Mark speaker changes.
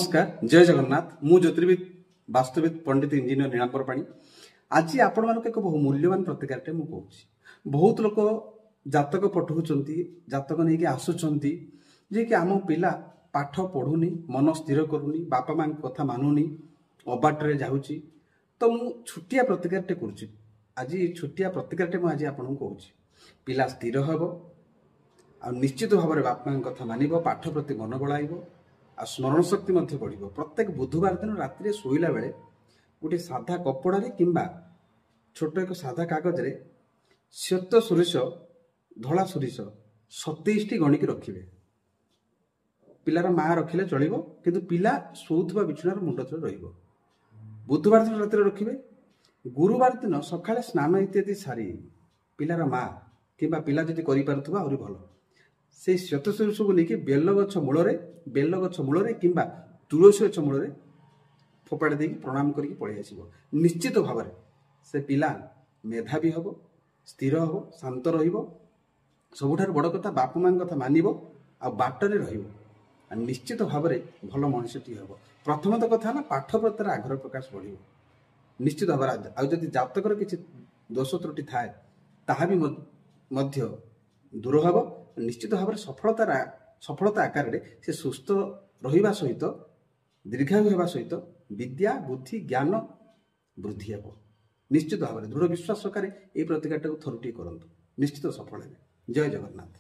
Speaker 1: नमस्कार जय जगन्नाथ मु ज्योतिर्विद वास्तुविद पंडित इंजीनियर नीलांबर पाणी आज आपण मान एक बहु मूल्यवान प्रतिकार मु कहूँ बहुत लोक जातक पठाऊँच जातक नहीं कि आसुंच जे कि आम पिला पाठ पढ़ुनी मन स्थिर करूनी बापा माँ कथा मानुनी अबाटे जाऊँगी तो मु छुटिया प्रतिकार करुच्ची आज छुटिया प्रतिकार मुझे आपको कहूँ पिला स्थिर हम आ निश्चित भाव में बापा माँ कथा मानव पाठ प्रति मन बड़ाइब आ स्मरण शक्ति बढ़ प्रत्येक बुधवार दिन राति शोला बेले गोटे साधा कपड़े किंबा छोट एक साधा कागज रे श्वेत सोरिष धला सोरिष 27 गणिकी रखिए पिलार माँ रखिले चलो किंतु पिला शोथुवा बिछुणार मुंड तले रहिबो बुधवार दिन राति रखिए गुरुवार दिन सकाळे स्नान इत्यादि सारी पिलार माँ किंबा पिला जदि करि पारुथबा आहुरी भल से श्वेत सोरिष को लेकिन बेलगछ मूल किंबा तुलसी गछ मूल फोपाड़ी देकी प्रणाम करके पलि आसब निश्चित भाव में से पिला मेधावी हम स्थिर हम शांत सबुठ बड़ कथा बापा माँ कथा मानव आ बाटरे निश्चित भाव में भल मनुष्यटी हम प्रथम तो कथा है पाठ प्रति आग्रह प्रकाश बढ़ निश्चित भाव आदि जातकर किसी दोष त्रुटि थाए ताहा भी दूर हम निश्चित भाव में सफलता आकार से सुस्थ रहिबा सहित दीर्घायु होगा सहित विद्या बुद्धि ज्ञान वृद्धि हे निश्चित भाव में दृढ़ विश्वास सकारे ये प्रतिकार थरुटी करंतु निश्चित सफल हे जय जगन्नाथ।